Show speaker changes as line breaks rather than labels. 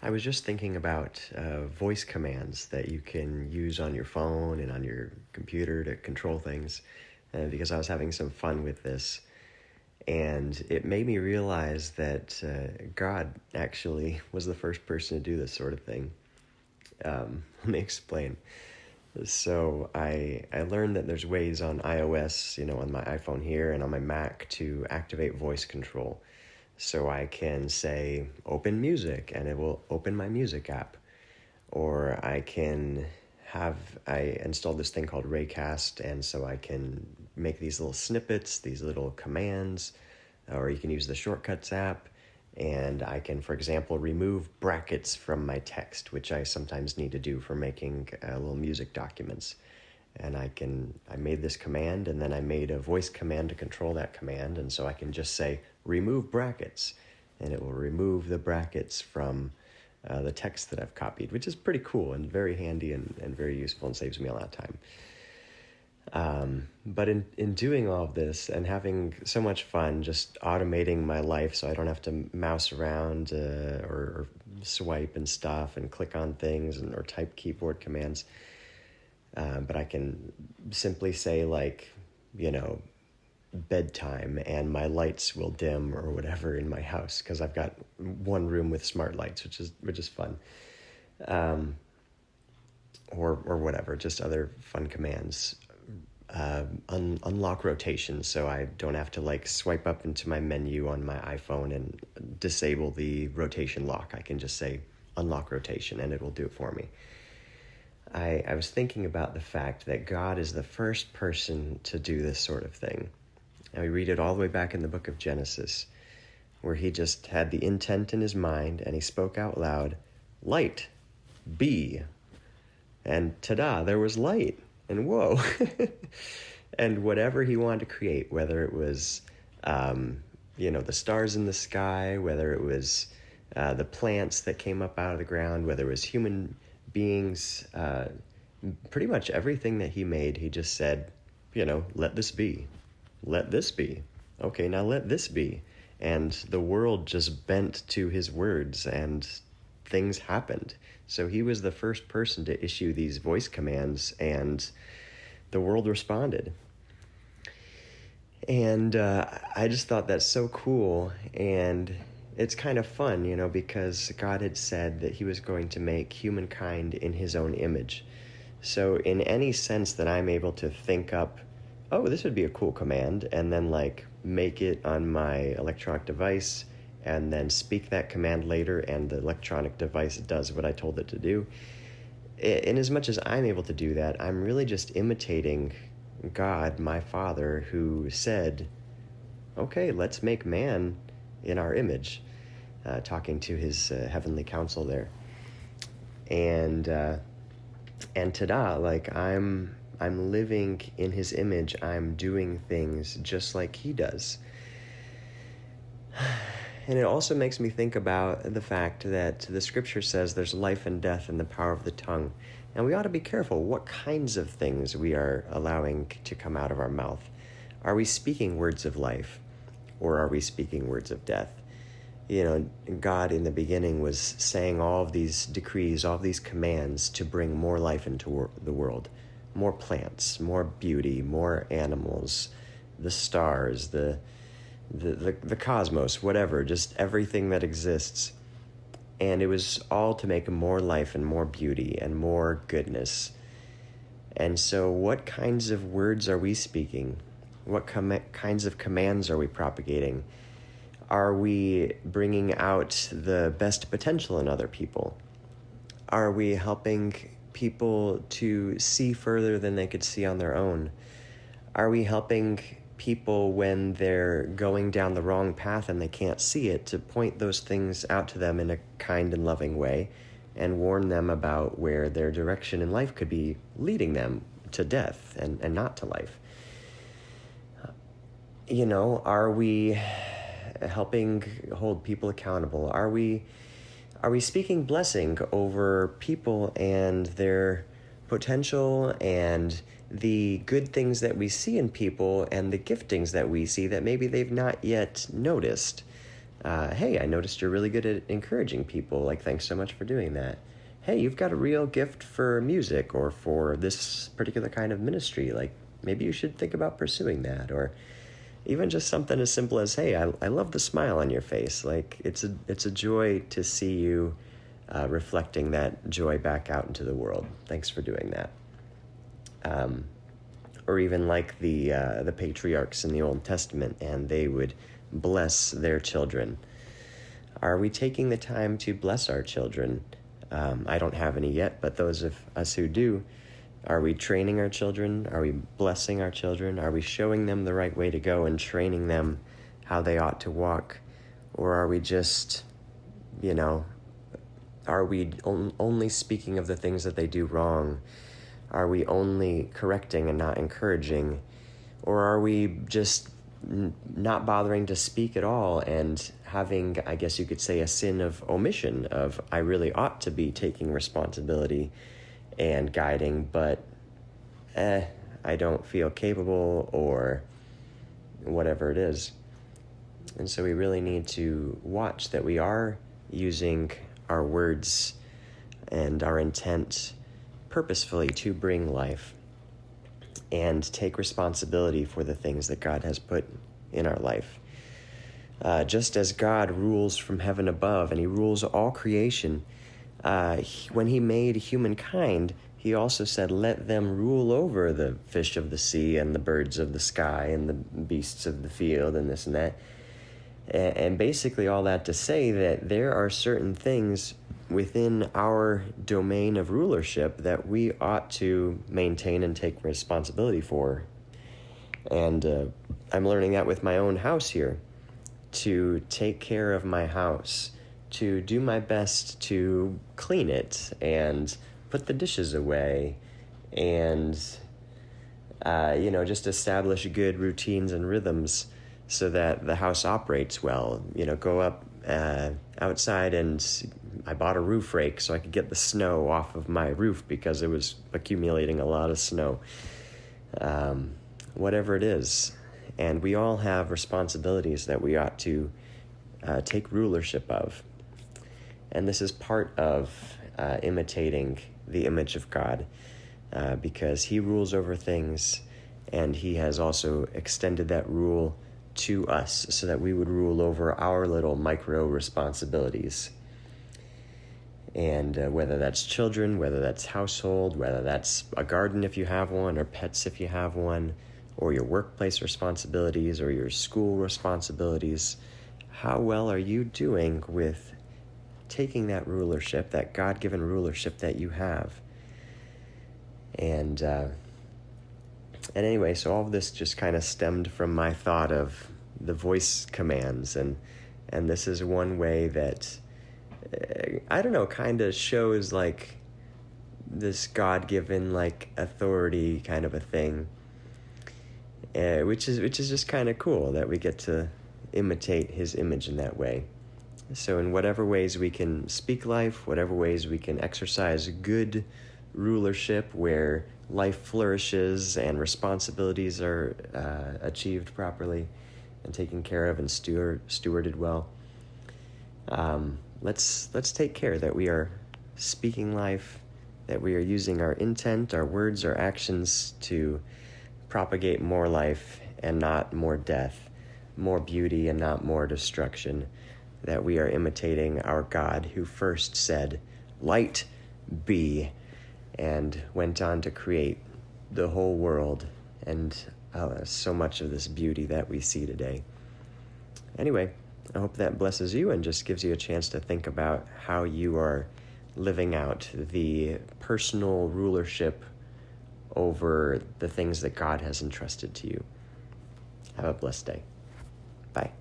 I was just thinking about voice commands that you can use on your phone and on your computer to control things, because I was having some fun with this. And it made me realize that God actually was the first person to do this sort of thing. Let me explain. So I learned that there's ways on iOS, on my iPhone here and on my Mac to activate voice control. So I can say, open music, and it will open my music app. Or I installed this thing called Raycast, and so I can make these little snippets, these little commands, or you can use the Shortcuts app, and I can, for example, remove brackets from my text, which I sometimes need to do for making little music documents. And I made this command, and then I made a voice command to control that command, and so I can just say, remove brackets, and it will remove the brackets from the text that I've copied, which is pretty cool and very handy and very useful and saves me a lot of time. But in doing all of this and having so much fun just automating my life so I don't have to mouse around or swipe and stuff and click on things or type keyboard commands, but I can simply say, like, bedtime, and my lights will dim or whatever in my house, because I've got one room with smart lights, which is fun. Or whatever, just other fun commands. Unlock rotation, so I don't have to swipe up into my menu on my iPhone and disable the rotation lock. I can just say unlock rotation and it will do it for me. I was thinking about the fact that God is the first person to do this sort of thing. And we read it all the way back in the book of Genesis, where he just had the intent in his mind and he spoke out loud, light, be. And ta-da, there was light. And whoa. And whatever he wanted to create, whether it was, the stars in the sky, whether it was the plants that came up out of the ground, whether it was human beings, pretty much everything that he made, he just said, let this be. Let this be. Okay, now let this be. And the world just bent to his words and things happened. So he was the first person to issue these voice commands, and the world responded. And I just thought that's so cool, and it's kind of fun, because God had said that he was going to make humankind in his own image. So in any sense that I'm able to think up, oh, this would be a cool command, and then make it on my electronic device, and then speak that command later, and the electronic device does what I told it to do. In as much as I'm able to do that, I'm really just imitating God, my Father, who said, okay, let's make man in our image, talking to his heavenly council there. And ta-da, I'm living in his image. I'm doing things just like he does. And it also makes me think about the fact that the scripture says there's life and death in the power of the tongue. And we ought to be careful what kinds of things we are allowing to come out of our mouth. Are we speaking words of life, or are we speaking words of death? God in the beginning was saying all of these decrees, all of these commands to bring more life into the world. More plants, more beauty, more animals, the stars, the cosmos, whatever, just everything that exists. And it was all to make more life and more beauty and more goodness. And so what kinds of words are we speaking? What kinds of commands are we propagating? Are we bringing out the best potential in other people? Are we helping people to see further than they could see on their own? Are we helping people when they're going down the wrong path and they can't see it, to point those things out to them in a kind and loving way and warn them about where their direction in life could be leading them to death and not to life? Are we helping hold people accountable? Are we speaking blessing over people and their potential and the good things that we see in people and the giftings that we see that maybe they've not yet noticed? Hey, I noticed you're really good at encouraging people. Like, thanks so much for doing that. Hey, you've got a real gift for music or for this particular kind of ministry. Like, maybe you should think about pursuing that. Or even just something as simple as, hey, I love the smile on your face. Like, it's a joy to see you reflecting that joy back out into the world. Thanks for doing that. Or even like the patriarchs in the Old Testament, and they would bless their children. Are we taking the time to bless our children? I don't have any yet, but those of us who do, are we training our children? Are we blessing our children? Are we showing them the right way to go and training them how they ought to walk? Or are we just, are we only speaking of the things that they do wrong? Are we only correcting and not encouraging? Or are we just not bothering to speak at all and having, I guess you could say, a sin of omission of, I really ought to be taking responsibility and guiding, but I don't feel capable, or whatever it is. And so we really need to watch that we are using our words and our intent purposefully to bring life and take responsibility for the things that God has put in our life. Just as God rules from heaven above and he rules all creation, when he made humankind, he also said, let them rule over the fish of the sea and the birds of the sky and the beasts of the field and this and that. And basically all that to say that there are certain things within our domain of rulership that we ought to maintain and take responsibility for. And I'm learning that with my own house here, to take care of my house, to do my best to clean it and put the dishes away and, just establish good routines and rhythms so that the house operates well. Go up outside, and I bought a roof rake so I could get the snow off of my roof because it was accumulating a lot of snow. Whatever it is. And we all have responsibilities that we ought to take rulership of. And this is part of imitating the image of God, because he rules over things, and he has also extended that rule to us so that we would rule over our little micro responsibilities. And whether that's children, whether that's household, whether that's a garden if you have one, or pets if you have one, or your workplace responsibilities, or your school responsibilities, how well are you doing with taking that rulership, that God-given rulership that you have? And anyway, so all of this just kind of stemmed from my thought of the voice commands, and this is one way that, kind of shows like this God-given like authority kind of a thing, which is just kind of cool that we get to imitate his image in that way. So in whatever ways we can speak life, whatever ways we can exercise good rulership where life flourishes and responsibilities are achieved properly and taken care of and stewarded well, let's take care that we are speaking life, that we are using our intent, our words, our actions to propagate more life and not more death, more beauty and not more destruction, that we are imitating our God who first said, "Light be," and went on to create the whole world and so much of this beauty that we see today. Anyway, I hope that blesses you and just gives you a chance to think about how you are living out the personal rulership over the things that God has entrusted to you. Have a blessed day. Bye.